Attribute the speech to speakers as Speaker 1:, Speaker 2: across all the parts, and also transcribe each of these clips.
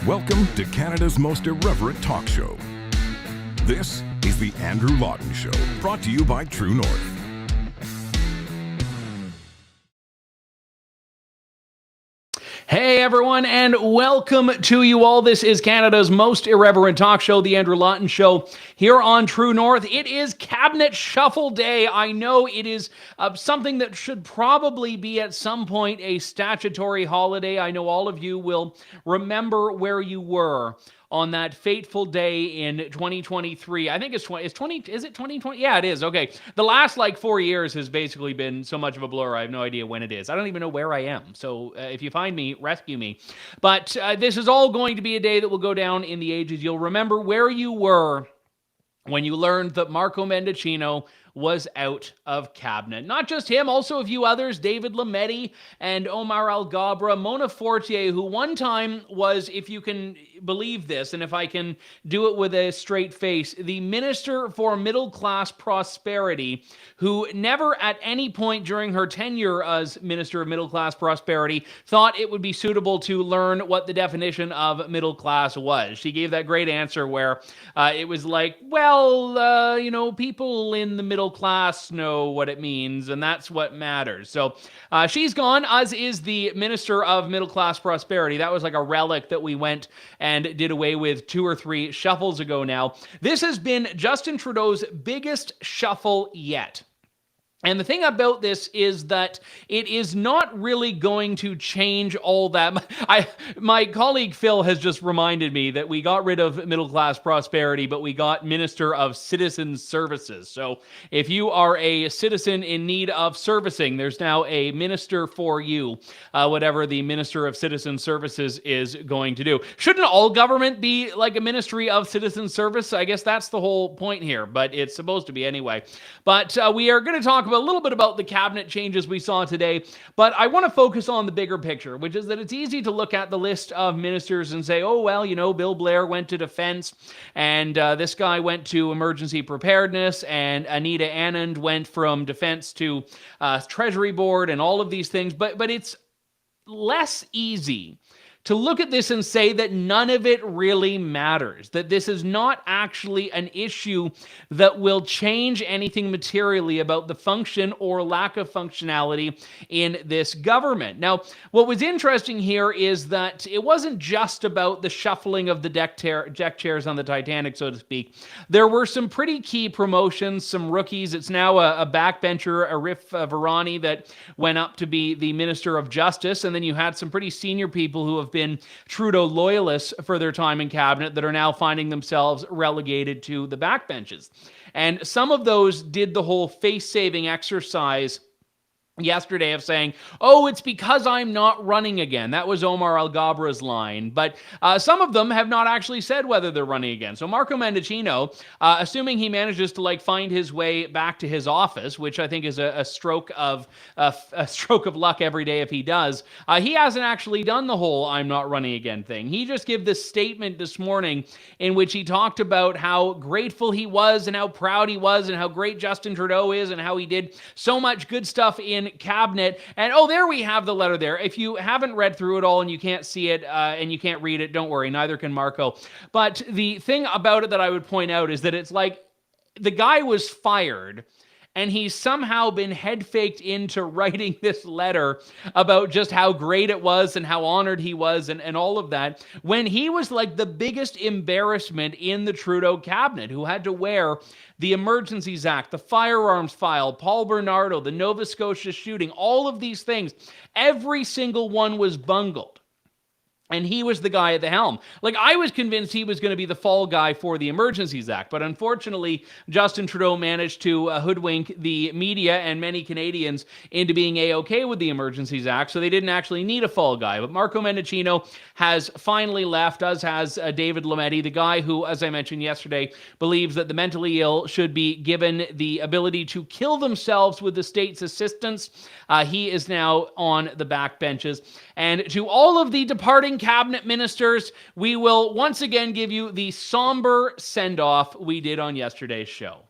Speaker 1: Welcome to Canada's most irreverent talk show. This is the Andrew Lawton Show, brought to you by True North.
Speaker 2: Hey everyone, and welcome to you all. This is Canada's most irreverent talk show, the Andrew Lawton Show, here on True North. It is Cabinet Shuffle Day. I know it is something that should probably be at some point a statutory holiday. I know all of you will remember where you were on that fateful day in 2023. I think is it 2020? Yeah, it is. Okay. The last 4 years has basically been so much of a blur. I have no idea when it is. I don't even know where I am. So if you find me, rescue me. But this is all going to be a day that will go down in the ages. You'll remember where you were when you learned that Marco Mendicino was out of cabinet. Not just him, also a few others, David Lametti and Omar Alghabra, Mona Fortier, who one time was, if you can believe this, and if I can do it with a straight face, the Minister for Middle Class Prosperity, who never at any point during her tenure as Minister of Middle Class Prosperity thought it would be suitable to learn what the definition of middle class was. She gave that great answer where it was like, well, people in the middle class know what it means, and that's what matters. So she's gone, as is the Minister of Middle Class Prosperity. That was like a relic that we went and did away with 2 or 3 shuffles ago now. This has been Justin Trudeau's biggest shuffle yet. And the thing about this is that it is not really going to change all that. My colleague Phil has just reminded me that we got rid of middle class prosperity, but we got Minister of Citizen Services. So if you are a citizen in need of servicing, there's now a minister for you, whatever the Minister of Citizen Services is going to do. Shouldn't all government be like a Ministry of Citizen Service? I guess that's the whole point here, but it's supposed to be anyway. But we are going to talk a little bit about the cabinet changes we saw today, but I want to focus on the bigger picture, which is that it's easy to look at the list of ministers and say, oh, well, Bill Blair went to defense, and this guy went to emergency preparedness, and Anita Anand went from defense to Treasury Board, and all of these things, but it's less easy to look at this and say that none of it really matters, that this is not actually an issue that will change anything materially about the function or lack of functionality in this government. Now, what was interesting here is that it wasn't just about the shuffling of the deck chairs on the Titanic, so to speak. There were some pretty key promotions, some rookies. It's now a backbencher, Arif Virani, that went up to be the Minister of Justice, and then you had some pretty senior people who have been Trudeau loyalists for their time in cabinet that are now finding themselves relegated to the backbenches. And some of those did the whole face-saving exercise yesterday of saying, oh, it's because I'm not running again. That was Omar Alghabra's line. But some of them have not actually said whether they're running again. So Marco Mendicino, assuming he manages to find his way back to his office, which I think is a stroke of luck every day if he does, he hasn't actually done the whole I'm not running again thing. He just gave this statement this morning in which he talked about how grateful he was and how proud he was and how great Justin Trudeau is and how he did so much good stuff in cabinet. And there we have the letter there. If you haven't read through it all and you can't see it and you can't read it, don't worry, neither can Marco. But the thing about it that I would point out is that it's like the guy was fired and he's somehow been head-faked into writing this letter about just how great it was and how honored he was and all of that, when he was the biggest embarrassment in the Trudeau cabinet, who had to wear the Emergencies Act, the firearms file, Paul Bernardo, the Nova Scotia shooting, all of these things. Every single one was bungled. And he was the guy at the helm. I was convinced he was going to be the fall guy for the Emergencies Act, but unfortunately, Justin Trudeau managed to hoodwink the media and many Canadians into being A-okay with the Emergencies Act, so they didn't actually need a fall guy. But Marco Mendicino has finally left, as has David Lametti, the guy who, as I mentioned yesterday, believes that the mentally ill should be given the ability to kill themselves with the state's assistance. He is now on the backbenches. And to all of the departing cabinet ministers, we will once again give you the somber send-off we did on yesterday's show.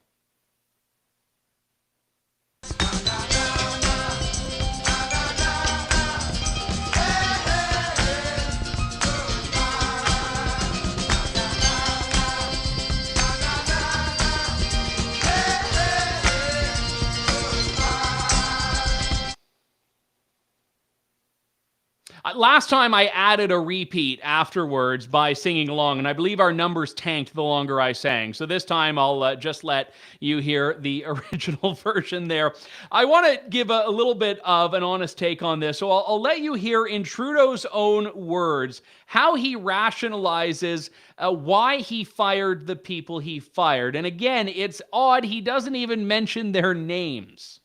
Speaker 2: Last time I added a repeat afterwards by singing along, and I believe our numbers tanked the longer I sang. So this time I'll just let you hear the original version there. I want to give a little bit of an honest take on this. So I'll let you hear in Trudeau's own words how he rationalizes why he fired the people he fired. And again, it's odd. He doesn't even mention their names.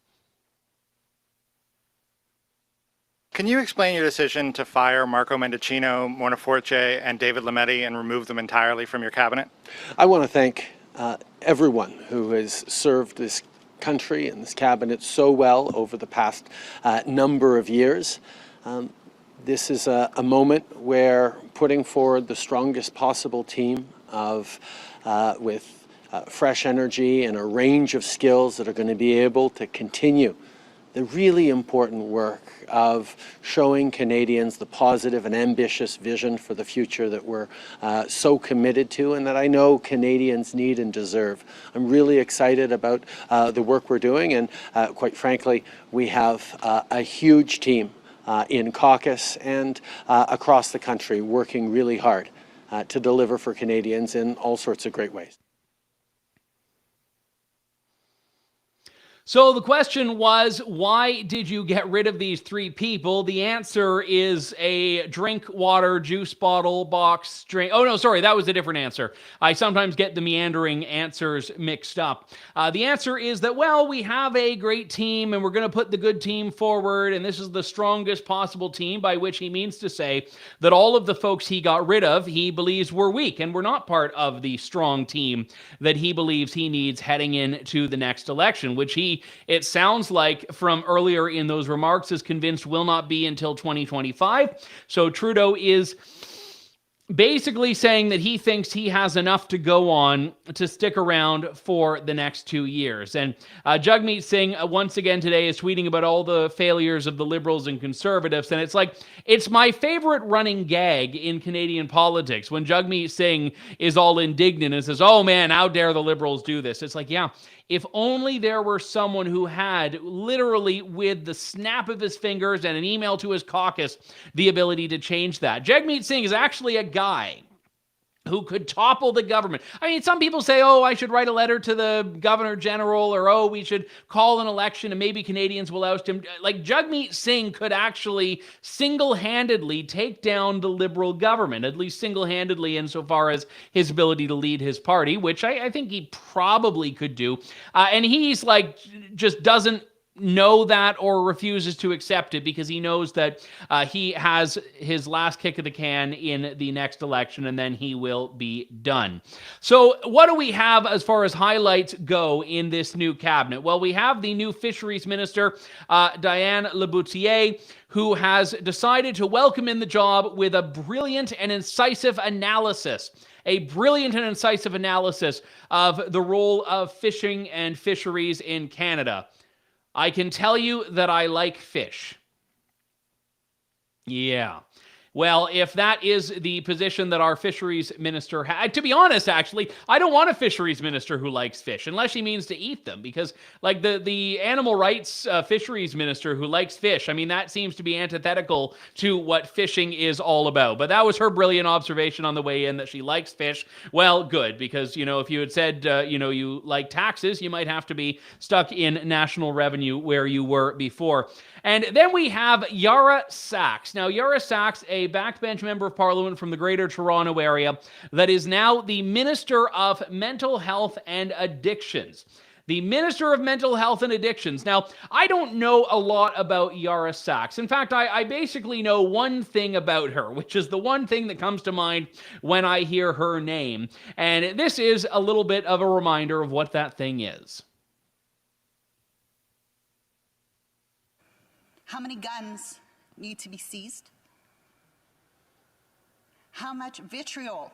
Speaker 3: Can you explain your decision to fire Marco Mendicino, Monteforte, and David Lametti and remove them entirely from your cabinet?
Speaker 4: I want to thank everyone who has served this country and this cabinet so well over the past number of years. This is a moment where putting forward the strongest possible team with fresh energy and a range of skills that are going to be able to continue the really important work of showing Canadians the positive and ambitious vision for the future that we're so committed to and that I know Canadians need and deserve. I'm really excited about the work we're doing, and quite frankly, we have a huge team in caucus and across the country working really hard to deliver for Canadians in all sorts of great ways.
Speaker 2: So the question was, why did you get rid of these three people? The answer is a drink, water, juice bottle, box, drink. Oh, no, sorry, that was a different answer. I sometimes get the meandering answers mixed up. The answer is that, well, we have a great team and we're going to put the good team forward, and this is the strongest possible team, by which he means to say that all of the folks he got rid of, he believes were weak and were not part of the strong team that he believes he needs heading into the next election, which it sounds like from earlier in those remarks is convinced will not be until 2025. So Trudeau is basically saying that he thinks he has enough to go on to stick around for the next 2 years. And Jagmeet Singh, once again today, is tweeting about all the failures of the Liberals and Conservatives. And it's like, it's my favorite running gag in Canadian politics when Jagmeet Singh is all indignant and says, oh man, how dare the Liberals do this? It's like, yeah, if only there were someone who had literally with the snap of his fingers and an email to his caucus the ability to change that. Jagmeet Singh is actually a guy who could topple the government. I mean, some people say, oh, I should write a letter to the Governor General, or, oh, we should call an election and maybe Canadians will oust him. Like, Jagmeet Singh could actually single-handedly take down the Liberal government, at least single-handedly insofar as his ability to lead his party, which I think he probably could do. And he's like, just doesn't know that or refuses to accept it because he knows that he has his last kick of the can in the next election and then he will be done. So what do we have as far as highlights go in this new cabinet? Well, we have the new fisheries minister, Diane Laboutier, who has decided to welcome in the job with a brilliant and incisive analysis of the role of fishing and fisheries in Canada. I can tell you that I like fish. Yeah. Well, if that is the position that our fisheries minister had, to be honest, actually, I don't want a fisheries minister who likes fish, unless she means to eat them, because like the animal rights fisheries minister who likes fish, I mean, that seems to be antithetical to what fishing is all about. But that was her brilliant observation on the way in, that she likes fish. Well, good, because, you know, if you had said, you like taxes, you might have to be stuck in national revenue where you were before. And then we have Yara Sachs. Now, Yara Sachs, a backbench member of Parliament from the Greater Toronto area, that is now the Minister of Mental Health and Addictions. The Minister of Mental Health and Addictions. Now, I don't know a lot about Yara Sachs. In fact, I basically know one thing about her, which is the one thing that comes to mind when I hear her name. And this is a little bit of a reminder of what that thing is.
Speaker 5: How many guns need to be seized? How much vitriol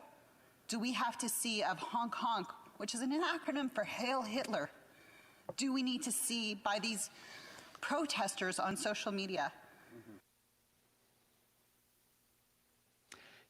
Speaker 5: do we have to see of honk honk, which is an acronym for Hail Hitler, do we need to see by these protesters on social media?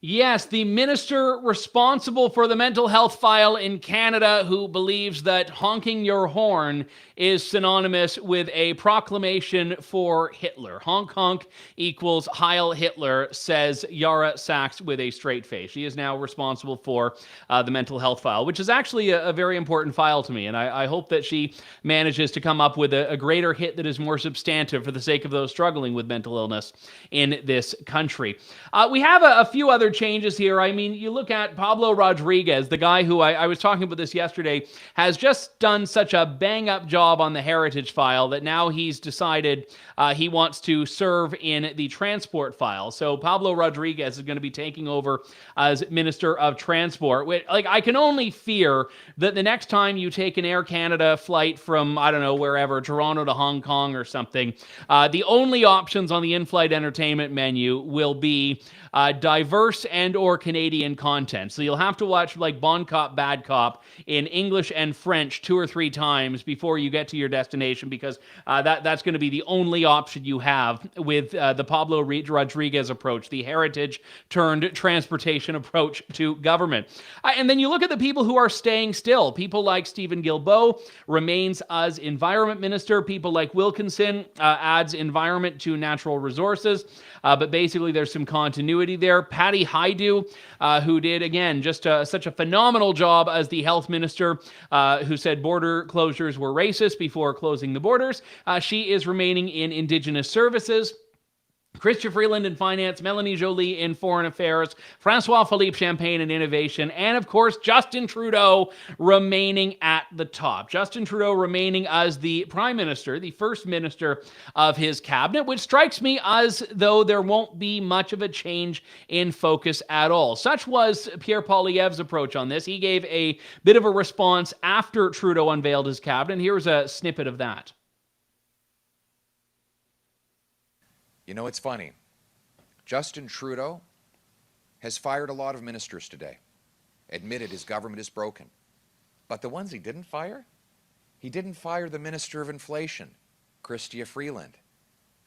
Speaker 2: Yes, the minister responsible for the mental health file in Canada who believes that honking your horn is synonymous with a proclamation for Hitler. Honk honk equals Heil Hitler, says Yara Sachs with a straight face. She is now responsible for the mental health file, which is actually a very important file to me. And I hope that she manages to come up with a greater hit that is more substantive for the sake of those struggling with mental illness in this country. We have a few other changes here. I mean, you look at Pablo Rodriguez, the guy who I was talking about this yesterday, has just done such a bang-up job on the heritage file that now he's decided he wants to serve in the transport file. So Pablo Rodriguez is going to be taking over as Minister of Transport. Like, I can only fear that the next time you take an Air Canada flight from, I don't know, wherever, Toronto to Hong Kong or something, the only options on the in-flight entertainment menu will be diverse and or Canadian content. So you'll have to watch like Bon Cop, Bad Cop in English and French 2 or 3 times before you get to your destination, because that's going to be the only option you have with the Pablo Rodriguez approach, the heritage turned transportation approach to government. And then you look at the people who are staying still. People like Steven Guilbeault remains as environment minister. People like Wilkinson adds environment to natural resources. But basically, there's some continuity there. Patty Hajdu, who did, again, just such a phenomenal job as the health minister, who said border closures were racist before closing the borders. She is remaining in Indigenous Services. Chrystia Freeland in Finance, Melanie Joly in Foreign Affairs, Francois-Philippe Champagne in Innovation, and of course, Justin Trudeau remaining at the top. Justin Trudeau remaining as the Prime Minister, the First Minister of his cabinet, which strikes me as though there won't be much of a change in focus at all. Such was Pierre Poilievre's approach on this. He gave a bit of a response after Trudeau unveiled his cabinet. Here's a snippet of that.
Speaker 6: You know, it's funny. Justin Trudeau has fired a lot of ministers today, admitted his government is broken. But the ones he didn't fire the Minister of Inflation, Chrystia Freeland,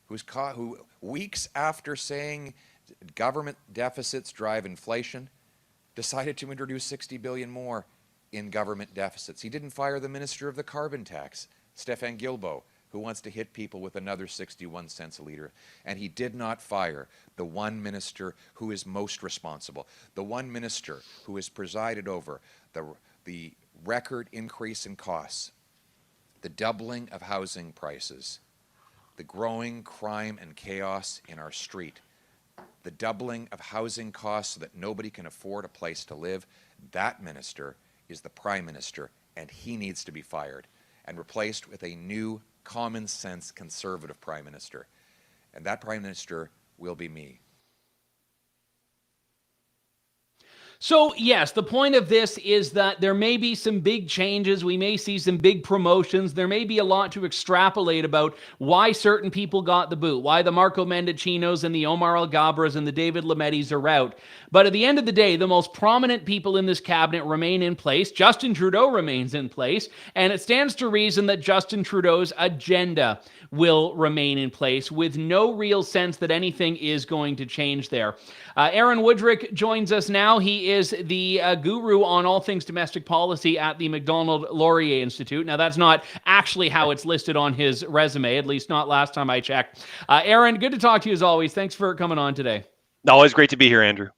Speaker 6: who weeks after saying government deficits drive inflation, decided to introduce $60 billion more in government deficits. He didn't fire the Minister of the Carbon Tax, Steven Guilbeault, who wants to hit people with another 61 cents a litre. And he did not fire the one minister who is most responsible, the one minister who has presided over the record increase in costs, the doubling of housing prices, the growing crime and chaos in our street, the doubling of housing costs so that nobody can afford a place to live. That minister is the Prime Minister, and he needs to be fired and replaced with a new common sense conservative Prime Minister. And that Prime Minister will be me.
Speaker 2: So, yes, the point of this is that there may be some big changes. We may see some big promotions. There may be a lot to extrapolate about why certain people got the boot, why the Marco Mendicinos and the Omar Alghabras and the David Lamettis are out. But at the end of the day, the most prominent people in this cabinet remain in place. Justin Trudeau remains in place. And it stands to reason that Justin Trudeau's agenda will remain in place with no real sense that anything is going to change there. Aaron Wudrick joins us now. He is the guru on all things domestic policy at the Macdonald-Laurier Institute. Now, that's not actually how it's listed on his resume, at least not last time I checked. Aaron, good to talk to you as always. Thanks for coming on today.
Speaker 7: Always great to be here, Andrew.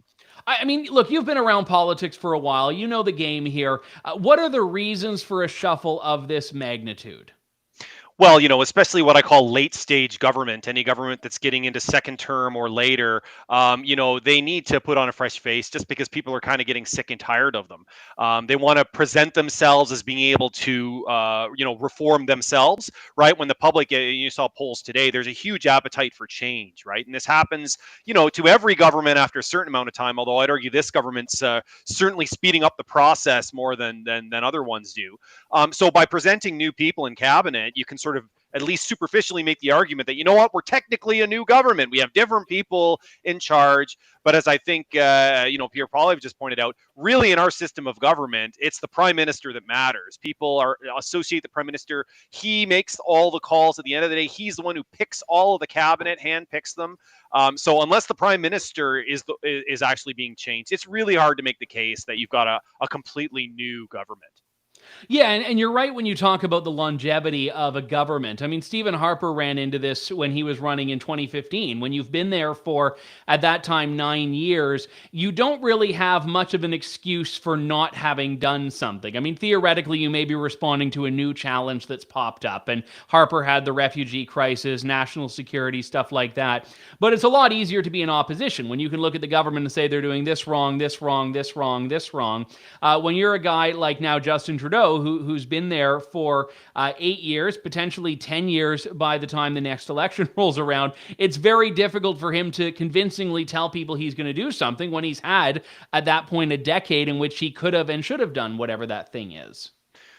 Speaker 2: I mean, look, you've been around politics for a while. You know the game here. What are the reasons for a shuffle of this magnitude?
Speaker 7: Well, you know, especially what I call late stage government, any government that's getting into second term or later, you know, they need to put on a fresh face just because people are kind of getting sick and tired of them. They want to present themselves as being able to, you know, reform themselves, right? When the public, you saw polls today, there's a huge appetite for change, right? And this happens, you know, to every government after a certain amount of time, although I'd argue this government's certainly speeding up the process more than other ones do. So by presenting new people in cabinet, you can sort of at least superficially make the argument that, you know what, we're technically a new government. We have different people in charge. But as I think, Pierre Poilievre just pointed out, really in our system of government, it's the prime minister that matters. People associate the prime minister. He makes all the calls at the end of the day. He's the one who picks all of the cabinet, hand picks them. So unless the prime minister is actually being changed, it's really hard to make the case that you've got a completely new government.
Speaker 2: Yeah, and you're right when you talk about the longevity of a government. I mean, Stephen Harper ran into this when he was running in 2015. When you've been there for, at that time, 9 years, you don't really have much of an excuse for not having done something. I mean, theoretically, you may be responding to a new challenge that's popped up, and Harper had the refugee crisis, national security, stuff like that. But it's a lot easier to be in opposition when you can look at the government and say they're doing this wrong, this wrong, this wrong, this wrong. When you're a guy like now Justin Trudeau, who's been there for 8 years, potentially 10 years by the time the next election rolls around, it's very difficult for him to convincingly tell people he's going to do something when he's had, at that point, a decade in which he could have and should have done whatever that thing is.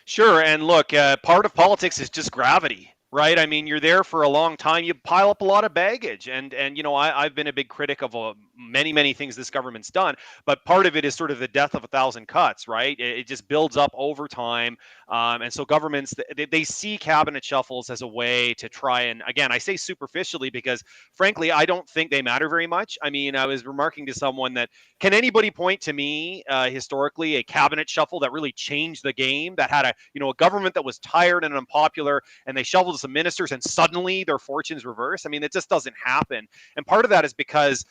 Speaker 7: Sure. And look, part of politics is just gravity. Right. I mean, you're there for a long time. You pile up a lot of baggage. And I've been a big critic of many things this government's done. But part of it is sort of the death of a thousand cuts. Right. It just builds up over time. And so governments, they see cabinet shuffles as a way to try and, again, I say superficially because, frankly, I don't think they matter very much. I mean, I was remarking to someone that, can anybody point to me historically a cabinet shuffle that really changed the game, that had a government that was tired and unpopular, and they shuffled some ministers and suddenly their fortunes reverse? I mean, it just doesn't happen. And part of that is because,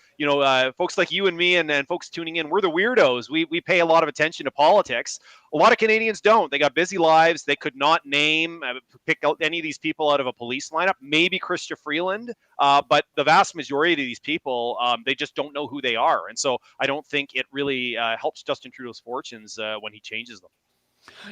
Speaker 7: folks like you and me and folks tuning in, we're the weirdos. We pay a lot of attention to politics. A lot of Canadians don't. They got busy lives. They could not pick out any of these people out of a police lineup, maybe Chrystia Freeland. But the vast majority of these people, they just don't know who they are. And so I don't think it really helps Justin Trudeau's fortunes when he changes them.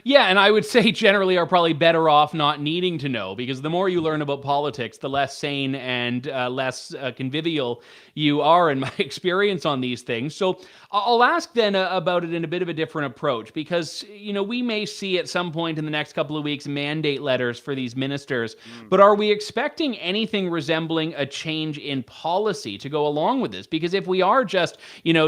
Speaker 2: Yeah, and I would say generally are probably better off not needing to know, because the more you learn about politics, the less sane and less convivial you are, in my experience on these things. So I'll ask then about it in a bit of a different approach, because, we may see at some point in the next couple of weeks mandate letters for these ministers, but are we expecting anything resembling a change in policy to go along with this? Because if we are just,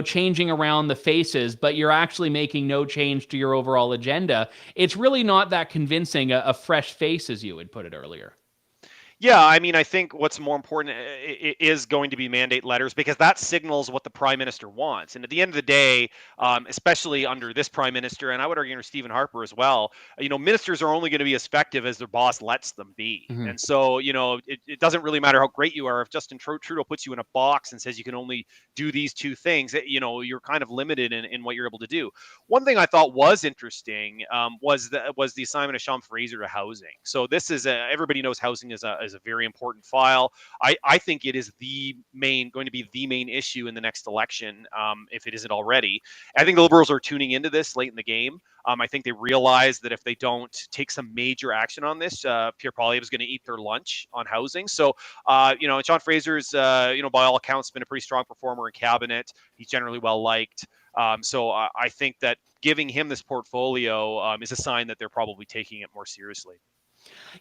Speaker 2: changing around the faces, but you're actually making no change to your overall agenda, it's really not that convincing a fresh face, as you had put it earlier.
Speaker 7: Yeah, I mean, I think what's more important is going to be mandate letters, because that signals what the prime minister wants. And at the end of the day, especially under this prime minister, and I would argue under Stephen Harper as well, ministers are only going to be as effective as their boss lets them be. Mm-hmm. And so, it doesn't really matter how great you are. If Justin Trudeau puts you in a box and says you can only do these two things, you're kind of limited in what you're able to do. One thing I thought was interesting was the assignment of Sean Fraser to housing. So this is everybody knows housing is a very important file. I think it is going to be the main issue in the next election, if it isn't already. I think the Liberals are tuning into this late in the game. I think they realize that if they don't take some major action on this, Pierre Poilievre is going to eat their lunch on housing. So, Sean Fraser's, by all accounts, been a pretty strong performer in cabinet. He's generally well liked. So I think that giving him this portfolio is a sign that they're probably taking it more seriously.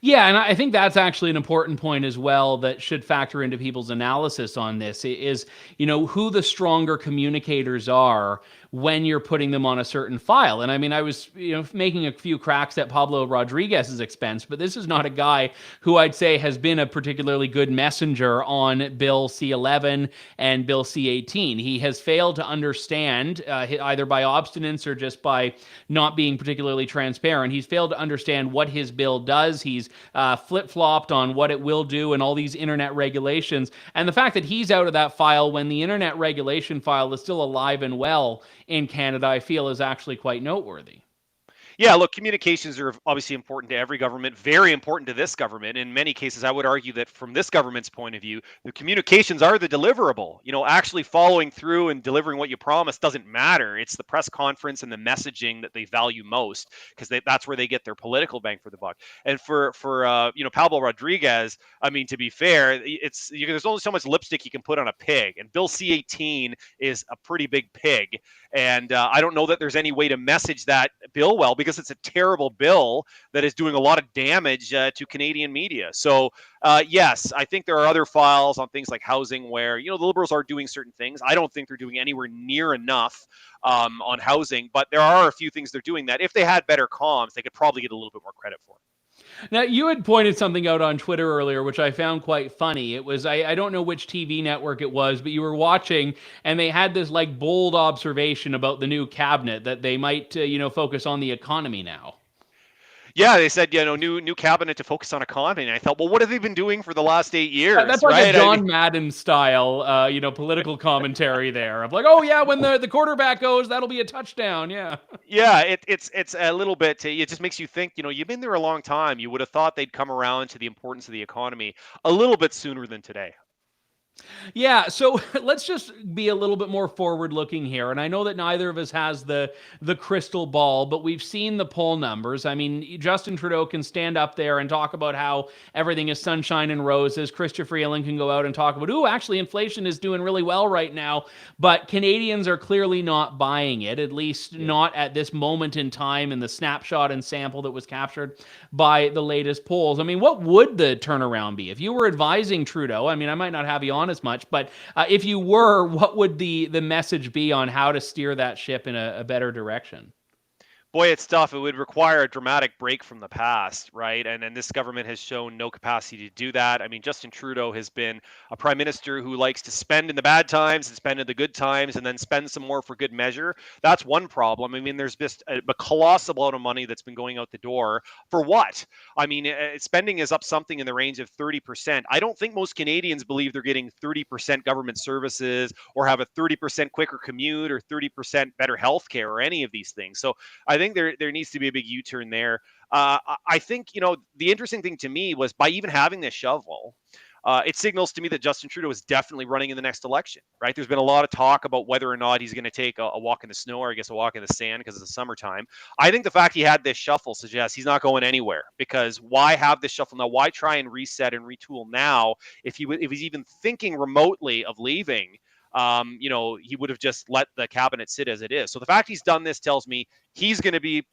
Speaker 2: Yeah, and I think that's actually an important point as well that should factor into people's analysis on this is, who the stronger communicators are when you're putting them on a certain file. And I mean, I was, making a few cracks at Pablo Rodriguez's expense, but this is not a guy who I'd say has been a particularly good messenger on Bill C-11 and Bill C-18. He has failed to understand, either by obstinance or just by not being particularly transparent, he's failed to understand what his bill does. He's flip-flopped on what it will do and all these internet regulations. And the fact that he's out of that file when the internet regulation file is still alive and well in Canada, I feel is actually quite noteworthy.
Speaker 7: Yeah, look, communications are obviously important to every government, very important to this government. In many cases, I would argue that from this government's point of view, the communications are the deliverable. Actually following through and delivering what you promised doesn't matter. It's the press conference and the messaging that they value most, because that's where they get their political bang for the buck. And for Pablo Rodriguez, I mean, to be fair, there's only so much lipstick you can put on a pig, and Bill C-18 is a pretty big pig. And I don't know that there's any way to message that bill well, because because it's a terrible bill that is doing a lot of damage to Canadian media. So yes, I think there are other files on things like housing where, the Liberals are doing certain things. I don't think they're doing anywhere near enough on housing, but there are a few things they're doing that if they had better comms, they could probably get a little bit more credit for.
Speaker 2: Now, you had pointed something out on Twitter earlier, which I found quite funny. It was, I don't know which TV network it was, but you were watching and they had this like bold observation about the new cabinet that they might, focus on the economy now.
Speaker 7: Yeah, they said, new cabinet to focus on economy. And I thought, well, what have they been doing for the last 8 years?
Speaker 2: That's like a John Madden style, political commentary there of like, oh yeah, when the quarterback goes, that'll be a touchdown. Yeah.
Speaker 7: Yeah, it's a little bit, it just makes you think, you've been there a long time. You would have thought they'd come around to the importance of the economy a little bit sooner than today.
Speaker 2: Yeah, so let's just be a little bit more forward-looking here. And I know that neither of us has the crystal ball, but we've seen the poll numbers. I mean, Justin Trudeau can stand up there and talk about how everything is sunshine and roses. Chrystia Freeland can go out and talk about, actually, inflation is doing really well right now. But Canadians are clearly not buying it, at least not at this moment in time in the snapshot and sample that was captured by the latest polls. I mean, what would the turnaround be? If you were advising Trudeau, I mean, I might not have you on as much, but if you were, what would the message be on how to steer that ship in a better direction?
Speaker 7: Boy, it's tough. It would require a dramatic break from the past, right? And this government has shown no capacity to do that. I mean, Justin Trudeau has been a prime minister who likes to spend in the bad times and spend in the good times and then spend some more for good measure. That's one problem. I mean, there's just a colossal amount of money that's been going out the door. For what? I mean, spending is up something in the range of 30%. I don't think most Canadians believe they're getting 30% government services or have a 30% quicker commute or 30% better healthcare or any of these things. So I think there needs to be a big U-turn there. I think, the interesting thing to me was by even having this shovel, it signals to me that Justin Trudeau is definitely running in the next election, right? There's been a lot of talk about whether or not he's going to take a walk in the snow or I guess a walk in the sand because it's the summertime. I think the fact he had this shuffle suggests he's not going anywhere because why have this shuffle now? Why try and reset and retool now if he's even thinking remotely of leaving? He would have just let the cabinet sit as it is. So the fact he's done this tells me he's going to be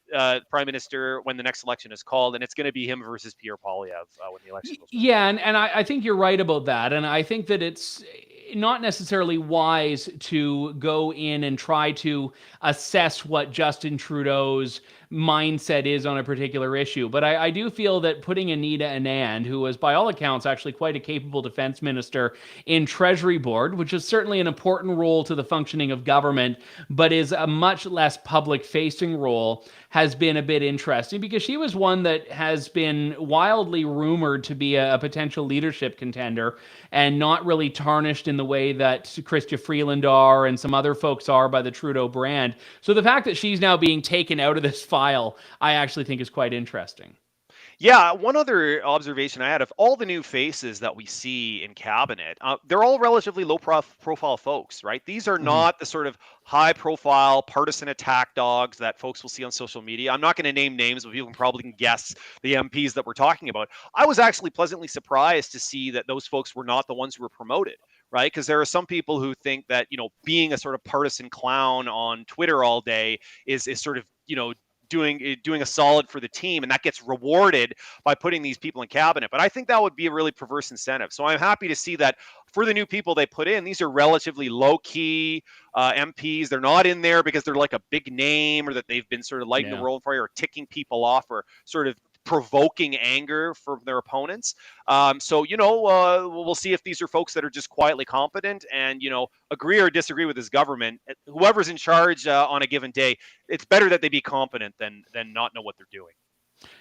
Speaker 7: prime minister when the next election is called, and it's going to be him versus Pierre Poilievre when the election goes.
Speaker 2: Yeah, and I think you're right about that. And I think that it's not necessarily wise to go in and try to assess what Justin Trudeau's mindset is on a particular issue. But I do feel that putting Anita Anand, who was by all accounts actually quite a capable defense minister, in Treasury Board, which is certainly an important role to the functioning of government, but is a much less public-facing role, has been a bit interesting because she was one that has been wildly rumored to be a potential leadership contender and not really tarnished in the way that Chrystia Freeland are and some other folks are by the Trudeau brand. So the fact that she's now being taken out of this file, I actually think is quite interesting.
Speaker 7: Yeah, one other observation I had of all the new faces that we see in cabinet, they're all relatively low-profile folks, right? These are not the sort of high-profile partisan attack dogs that folks will see on social media. I'm not going to name names, but people can probably guess the MPs that we're talking about. I was actually pleasantly surprised to see that those folks were not the ones who were promoted, right? Because there are some people who think that, being a sort of partisan clown on Twitter all day is sort of, doing a solid for the team, and that gets rewarded by putting these people in cabinet. But I think that would be a really perverse incentive. So I'm happy to see that for the new people they put in, these are relatively low-key MPs. They're not in there because they're like a big name or that they've been sort of lighting the world fire or ticking people off or sort of provoking anger from their opponents. So we'll see if these are folks that are just quietly competent and, agree or disagree with this government. Whoever's in charge on a given day, it's better that they be competent than not know what they're doing.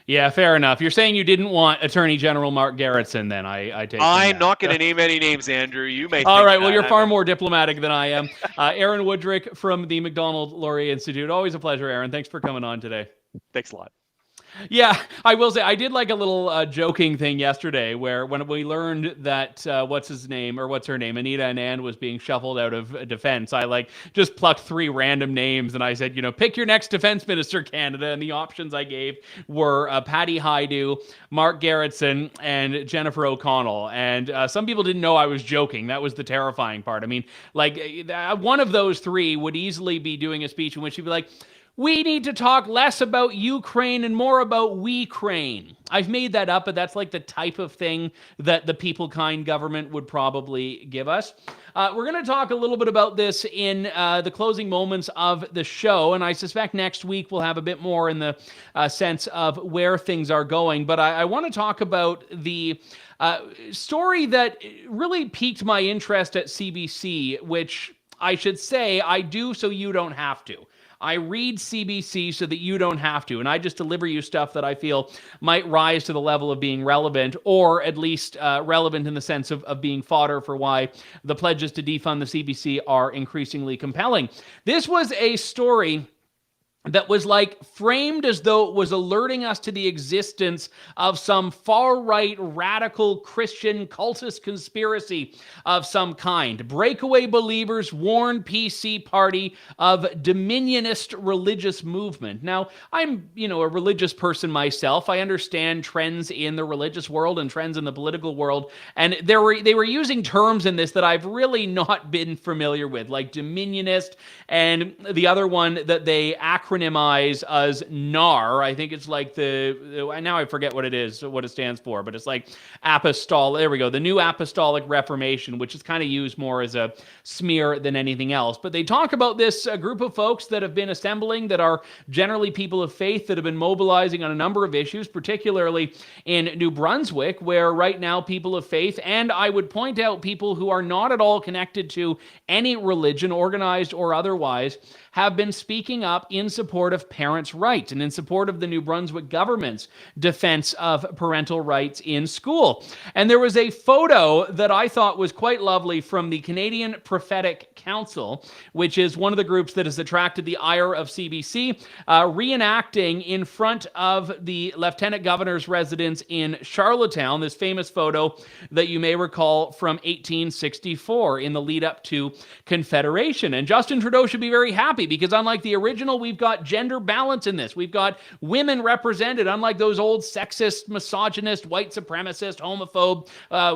Speaker 2: Yeah, fair enough. You're saying you didn't want Attorney General Mark Garrettson, then I take.
Speaker 7: I'm not going to name any names, Andrew. You may.
Speaker 2: All right. Well, you're far more diplomatic than I am. Aaron Wudrick from the Macdonald-Laurier Institute. Always a pleasure, Aaron. Thanks for coming on today.
Speaker 7: Thanks a lot.
Speaker 2: Yeah, I will say I did like a little joking thing yesterday where when we learned that what's her name, Anita Anand was being shuffled out of defense, I just plucked 3 random names and I said, pick your next defense minister, Canada. And the options I gave were Patty Hajdu, Mark Garrettson, and Jennifer O'Connell. And some people didn't know I was joking. That was the terrifying part. I mean, one of those 3 would easily be doing a speech in which she'd be like, We need to talk less about Ukraine and more about we-crane. I've made that up, but that's like the type of thing that the people-kind government would probably give us. We're going to talk a little bit about this in the closing moments of the show, and I suspect next week we'll have a bit more in the sense of where things are going. But I want to talk about the story that really piqued my interest at CBC, which I should say I do so you don't have to. I read CBC so that you don't have to, and I just deliver you stuff that I feel might rise to the level of being relevant, or at least relevant in the sense of being fodder for why the pledges to defund the CBC are increasingly compelling. This was a story that was like framed as though it was alerting us to the existence of some far-right radical Christian cultist conspiracy of some kind. Breakaway believers warn PC party of dominionist religious movement. Now, I'm, a religious person myself. I understand trends in the religious world and trends in the political world, and they were using terms in this that I've really not been familiar with, like dominionist, and the other one that they acronymize as NAR. I think it's like now I forget what it stands for, but it's like apostolic. There we go. The New Apostolic Reformation, which is kind of used more as a smear than anything else. But they talk about this group of folks that have been assembling, that are generally people of faith, that have been mobilizing on a number of issues, particularly in New Brunswick, where right now people of faith, and I would point out people who are not at all connected to any religion, organized or otherwise, have been speaking up in support of parents' rights and in support of the New Brunswick government's defense of parental rights in school. And there was a photo that I thought was quite lovely from the Canadian Prophetic Council, which is one of the groups that has attracted the ire of CBC, reenacting in front of the Lieutenant Governor's residence in Charlottetown, this famous photo that you may recall from 1864 in the lead up to Confederation. And Justin Trudeau should be very happy, because unlike the original, we've got gender balance in this. We've got women represented, unlike those old sexist, misogynist, white supremacist, homophobe,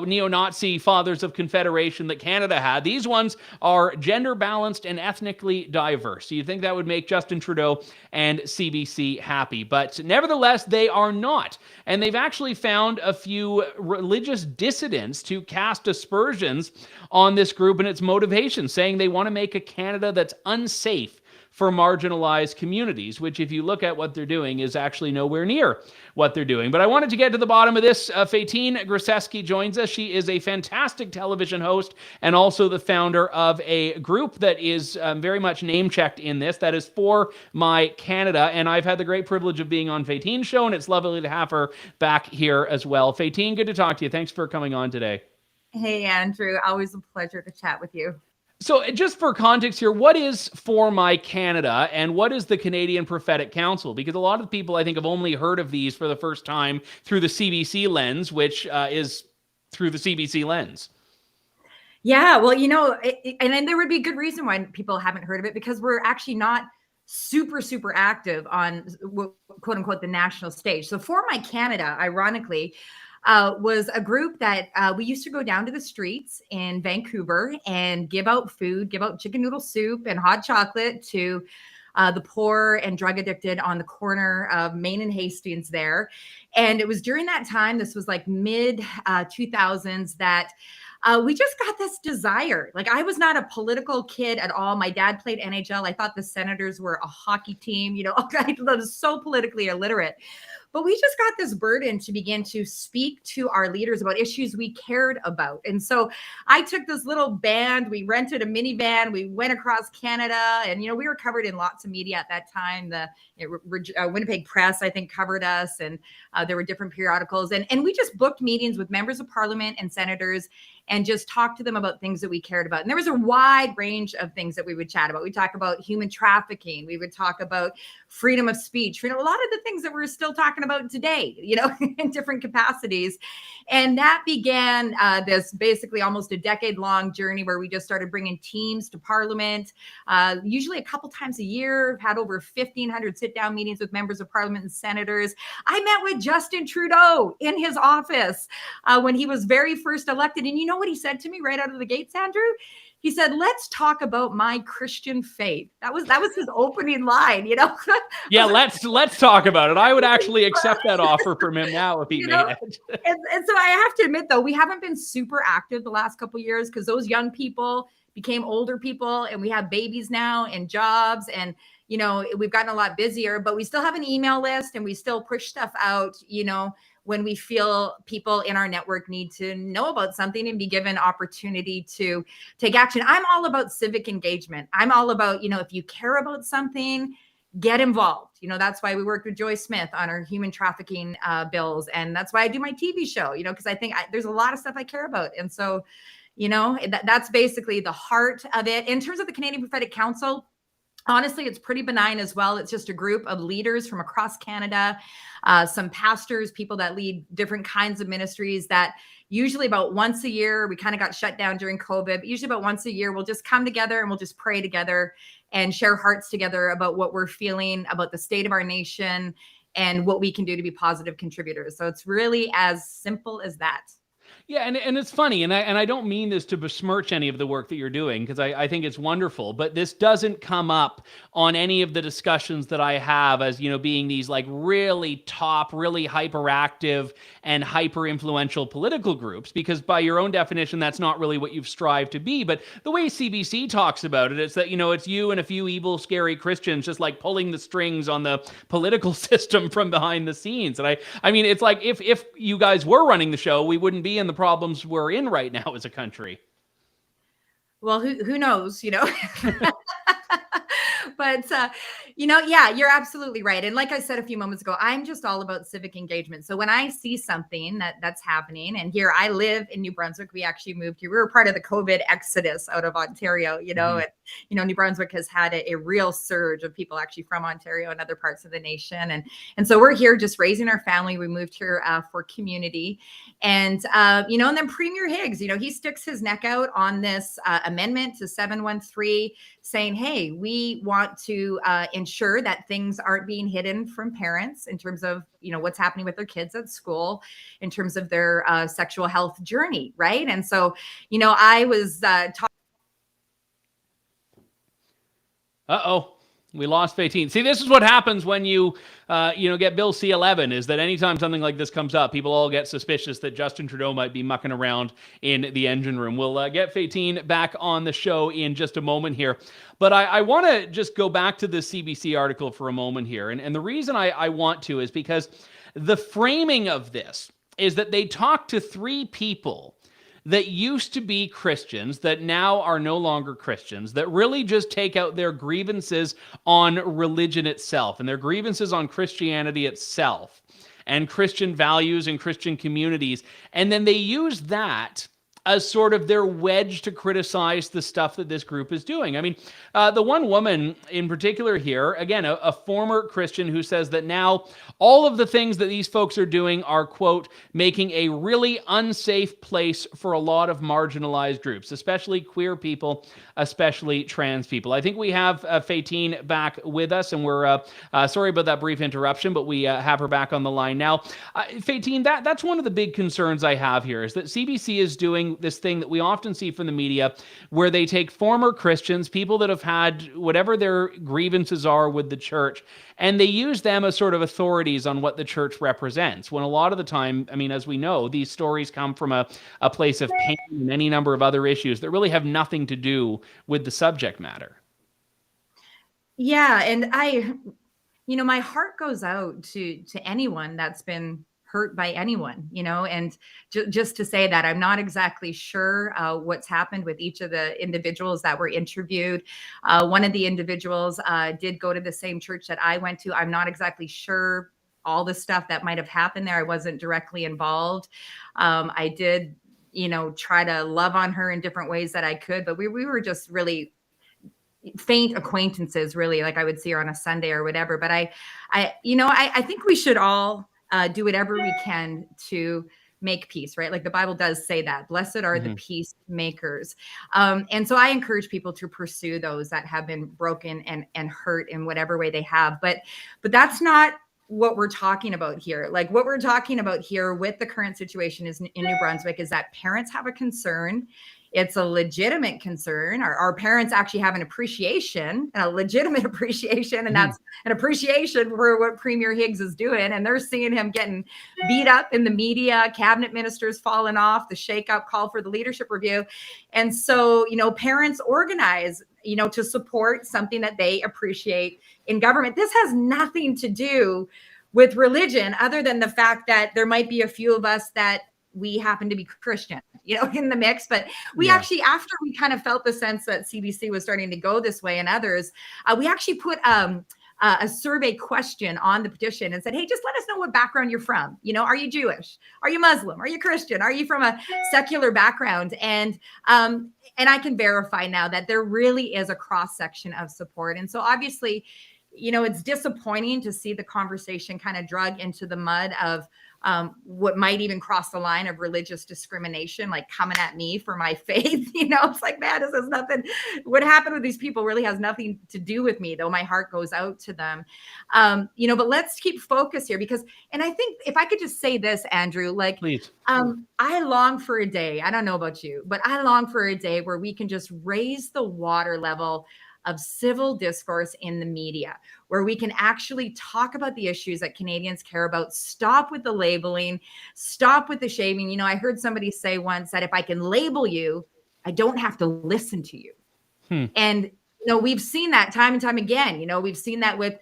Speaker 2: neo-Nazi fathers of Confederation that Canada had. These ones are gender balanced and ethnically diverse. So you'd think that would make Justin Trudeau and CBC happy. But nevertheless, they are not. And they've actually found a few religious dissidents to cast aspersions on this group and its motivations, saying they want to make a Canada that's unsafe for marginalized communities, which, if you look at what they're doing, is actually nowhere near what they're doing. But I wanted to get to the bottom of this. Faytene Grasseschi joins us. She is a fantastic television host and also the founder of a group that is very much name-checked in this, that is For My Canada. And I've had the great privilege of being on Faytene's show, and it's lovely to have her back here as well. Faytene, good to talk to you. Thanks for coming on today.
Speaker 8: Hey, Andrew. Always a pleasure to chat with you.
Speaker 2: So just for context here, what is For My Canada and what is the Canadian Prophetic Council? Because a lot of people, I think, have only heard of these for the first time through the CBC lens, which is through the CBC lens.
Speaker 8: Yeah, well, and then there would be a good reason why people haven't heard of it, because we're actually not super active on quote unquote the national stage. So For My Canada, ironically, was a group that we used to go down to the streets in Vancouver and give out food, give out chicken noodle soup and hot chocolate to the poor and drug addicted on the corner of Main and Hastings there. And it was during that time, this was like mid 2000s, that we just got this desire. Like, I was not a political kid at all. My dad played NHL. I thought the Senators were a hockey team. I was so politically illiterate. But we just got this burden to begin to speak to our leaders about issues we cared about. And so I took this little band, we rented a minivan, we went across Canada, and, we were covered in lots of media at that time. The Winnipeg Press, I think, covered us, and there were different periodicals. And we just booked meetings with members of parliament and senators and just talked to them about things that we cared about. And there was a wide range of things that we would chat about. We'd talk about human trafficking. We would talk about freedom of speech, a lot of the things that we're still talking about today, in different capacities. And that began this basically almost a decade-long journey where we just started bringing teams to Parliament, usually a couple times a year. Had over 1,500 sit-down meetings with members of Parliament and senators. I met with Justin Trudeau in his office when he was very first elected. And you know what he said to me right out of the gates, Andrew? He said, "Let's talk about my Christian faith." That was his opening line, you know.
Speaker 2: Yeah, let's talk about it. I would actually accept that offer from him now if he made it.
Speaker 8: And so I have to admit, though, we haven't been super active the last couple of years because those young people became older people, and we have babies now and jobs, and we've gotten a lot busier. But we still have an email list, and we still push stuff out, when we feel people in our network need to know about something and be given opportunity to take action. I'm all about civic engagement. I'm all about, if you care about something, get involved. That's why we worked with Joy Smith on our human trafficking bills. And that's why I do my TV show, because I think there's a lot of stuff I care about. And so, that's basically the heart of it. In terms of the Canadian Prophetic Council, honestly, it's pretty benign as well. It's just a group of leaders from across Canada, some pastors, people that lead different kinds of ministries that usually about once a year, we kind of got shut down during COVID, but usually about once a year, we'll just come together and we'll just pray together and share hearts together about what we're feeling about the state of our nation and what we can do to be positive contributors. So it's really as simple as that.
Speaker 2: Yeah, and it's funny, and I don't mean this to besmirch any of the work that you're doing, because I think it's wonderful, but this doesn't come up on any of the discussions that I have as, being these like really top, really hyperactive and hyper-influential political groups, because by your own definition, that's not really what you've strived to be. But the way CBC talks about it, it's that, it's you and a few evil, scary Christians just like pulling the strings on the political system from behind the scenes. And I mean, it's like if you guys were running the show, we wouldn't be in the problems we're in right now as a country.
Speaker 8: Well, who knows, But, yeah, you're absolutely right. And like I said a few moments ago, I'm just all about civic engagement. So when I see something that's happening, and here I live in New Brunswick, we actually moved here. We were part of the COVID exodus out of Ontario, and, New Brunswick has had a real surge of people actually from Ontario and other parts of the nation. And so we're here just raising our family. We moved here for community. And, and then Premier Higgs, he sticks his neck out on this amendment to 713 saying, hey, we want to ensure that things aren't being hidden from parents in terms of, what's happening with their kids at school, in terms of their sexual health journey, right? And so, I was talking.
Speaker 2: Uh-oh. We lost Faytene. See, this is what happens when you get Bill C-11, is that anytime something like this comes up, people all get suspicious that Justin Trudeau might be mucking around in the engine room. We'll get Faytene back on the show in just a moment here. But I want to just go back to the CBC article for a moment here. And the reason I want to is because the framing of this is that they talked to three people that used to be Christians that now are no longer Christians, that really just take out their grievances on religion itself and their grievances on Christianity itself and Christian values and Christian communities. And then they use that as sort of their wedge to criticize the stuff that this group is doing. I mean, the one woman in particular here, again, a former Christian who says that now all of the things that these folks are doing are, quote, making a really unsafe place for a lot of marginalized groups, especially queer people, especially trans people. I think we have Faytene back with us, and we're sorry about that brief interruption, but we have her back on the line now. Faytene, that's one of the big concerns I have here, is that CBC is doing this thing that we often see from the media, where they take former Christians, people that have had whatever their grievances are with the church, and they use them as sort of authorities on what the church represents, when a lot of the time, I mean, as we know, these stories come from a place of pain and any number of other issues that really have nothing to do with the subject matter.
Speaker 8: Yeah, and my heart goes out to anyone that's been hurt by anyone, and just to say that I'm not exactly sure what's happened with each of the individuals that were interviewed. One of the individuals did go to the same church that I went to. I'm not exactly sure all the stuff that might have happened there. I wasn't directly involved. I did, try to love on her in different ways that I could, but we were just really faint acquaintances, really, like I would see her on a Sunday or whatever. But I think we should all do whatever we can to make peace, right? Like the Bible does say that. Blessed are the peacemakers. And so I encourage people to pursue those that have been broken and hurt in whatever way they have. But that's not what we're talking about here. Like what we're talking about here with the current situation is in New Brunswick is that parents have a concern It's a legitimate concern. Our parents actually have an appreciation, a legitimate appreciation, and that's an appreciation for what Premier Higgs is doing. And they're seeing him getting beat up in the media, cabinet ministers falling off, the shakeup call for the leadership review. And so, parents organize, to support something that they appreciate in government. This has nothing to do with religion, other than the fact that there might be a few of us that we happen to be Christian, in the mix. But we actually, after we kind of felt the sense that CBC was starting to go this way and others, we actually put a survey question on the petition and said, hey, just let us know what background you're from. Are you Jewish? Are you Muslim? Are you Christian? Are you from a secular background? And I can verify now that there really is a cross section of support. And so obviously, it's disappointing to see the conversation kind of drug into the mud of what might even cross the line of religious discrimination, like coming at me for my faith. It's like, man, this has nothing. What happened with these people really has nothing to do with me, though my heart goes out to them. But let's keep focus here and I think if I could just say this, Andrew,
Speaker 2: please.
Speaker 8: I long for a day. I don't know about you, but I long for a day where we can just raise the water level of civil discourse in the media, where we can actually talk about the issues that Canadians care about, stop with the labeling, stop with the shaming. I heard somebody say once that if I can label you, I don't have to listen to you. And, we've seen that time and time again. We've seen that with,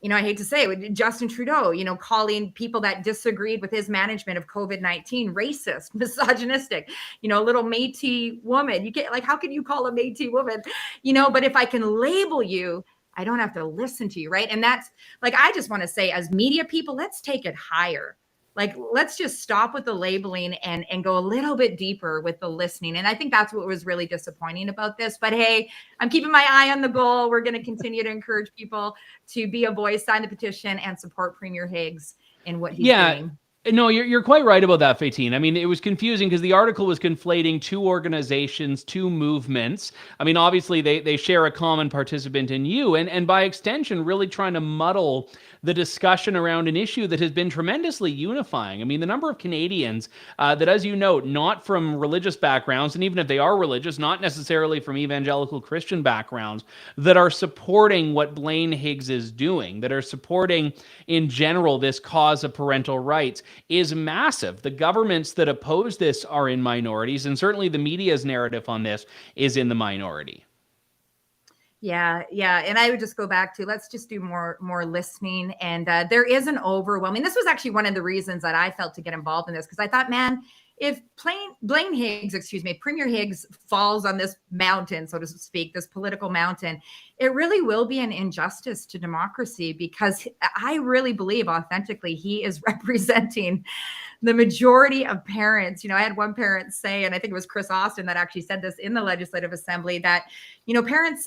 Speaker 8: I hate to say it, with Justin Trudeau, calling people that disagreed with his management of COVID-19 racist, misogynistic, a little Métis woman. You can't, how can you call a Métis woman? But if I can label you, I don't have to listen to you, right? And that's I just want to say, as media people, let's take it higher. Let's just stop with the labeling and go a little bit deeper with the listening. And I think that's what was really disappointing about this. But hey, I'm keeping my eye on the goal. We're going to continue to encourage people to be a voice, sign the petition, and support Premier Higgs in what he's doing.
Speaker 2: No, you're quite right about that, Faytene. I mean, it was confusing because the article was conflating two organizations, two movements. I mean, obviously, they share a common participant in you, and by extension, really trying to muddle the discussion around an issue that has been tremendously unifying. I mean, the number of Canadians that, as you note, not from religious backgrounds, and even if they are religious, not necessarily from evangelical Christian backgrounds, that are supporting what Blaine Higgs is doing, that are supporting, in general, this cause of parental rights, is massive. The governments that oppose this are in minorities, and certainly the media's narrative on this is in the minority.
Speaker 8: Yeah. And I would just go back to, let's just do more listening. And there is an overwhelming, this was actually one of the reasons that I felt to get involved in this, because I thought, man, if Blaine Higgs, Premier Higgs falls on this mountain, so to speak, this political mountain, it really will be an injustice to democracy, because I really believe authentically he is representing the majority of parents. I had one parent say, and I think it was Chris Austin that actually said this in the Legislative Assembly, that, parents,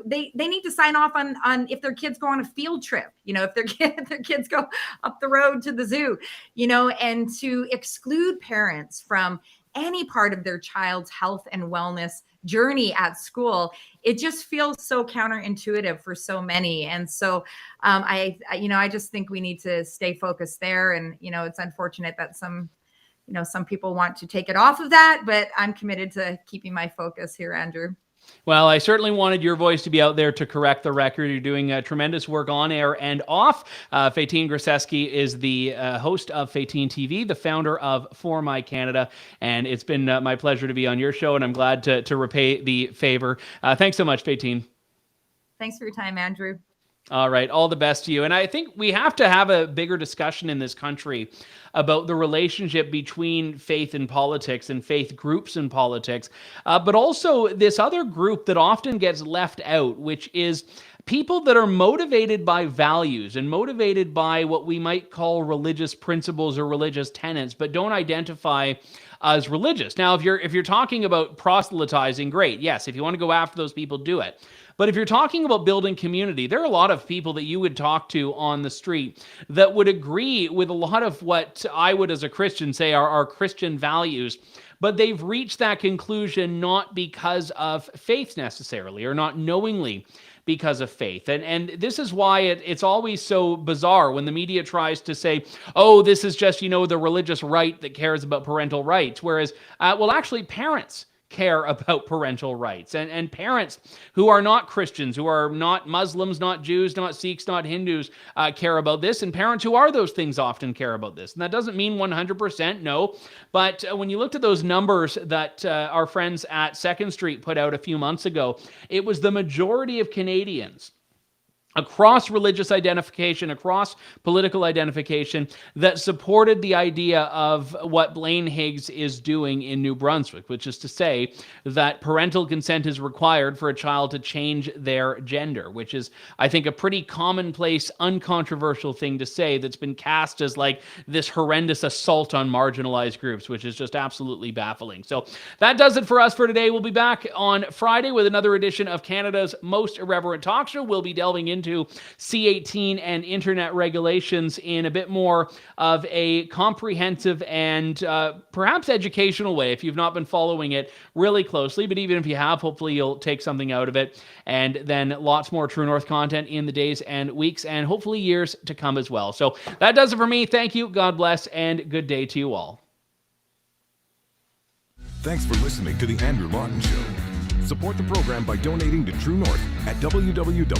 Speaker 8: they need to sign off on if their kids go on a field trip, if their kids go up the road to the zoo, and to exclude parents from any part of their child's health and wellness journey at school. It just feels so counterintuitive for so many. And so I just think we need to stay focused there. And, it's unfortunate that some people want to take it off of that, but I'm committed to keeping my focus here, Andrew.
Speaker 2: Well, I certainly wanted your voice to be out there to correct the record. You're doing tremendous work on air and off. Faytene Grasseschi is the host of Faytene TV, the founder of For My Canada, and it's been my pleasure to be on your show, and I'm glad to repay the favor. Thanks so much, Faytene.
Speaker 8: Thanks for your time, Andrew.
Speaker 2: All right. All the best to you. And I think we have to have a bigger discussion in this country about the relationship between faith and politics and faith groups in politics, but also this other group that often gets left out, which is people that are motivated by values and motivated by what we might call religious principles or religious tenets, but don't identify as religious. Now, if you're talking about proselytizing, great. Yes, if you want to go after those people, do it. But if you're talking about building community, there are a lot of people that you would talk to on the street that would agree with a lot of what I would, as a Christian, say are Christian values, but they've reached that conclusion not because of faith necessarily, or not knowingly because of faith. And this is why it's always so bizarre when the media tries to say, oh, this is just, the religious right that cares about parental rights. Whereas, well, actually, parents care about parental rights. And parents who are not Christians, who are not Muslims, not Jews, not Sikhs, not Hindus, care about this. And parents who are those things often care about this. And that doesn't mean 100%, no. But when you looked at those numbers that our friends at 2nd Street put out a few months ago, it was the majority of Canadians across religious identification, across political identification, that supported the idea of what Blaine Higgs is doing in New Brunswick, which is to say that parental consent is required for a child to change their gender, which is, I think, a pretty commonplace, uncontroversial thing to say that's been cast as like this horrendous assault on marginalized groups, which is just absolutely baffling. So that does it for us for today. We'll be back on Friday with another edition of Canada's Most Irreverent Talk Show. We'll be delving into C-18 and internet regulations in a bit more of a comprehensive and perhaps educational way if you've not been following it really closely. But even if you have, hopefully you'll take something out of it. And then lots more True North content in the days and weeks and hopefully years to come as well. So that does it for me. Thank you. God bless and good day to you all.
Speaker 1: Thanks for listening to The Andrew Lawton Show. Support the program by donating to True North at www.tnc.news.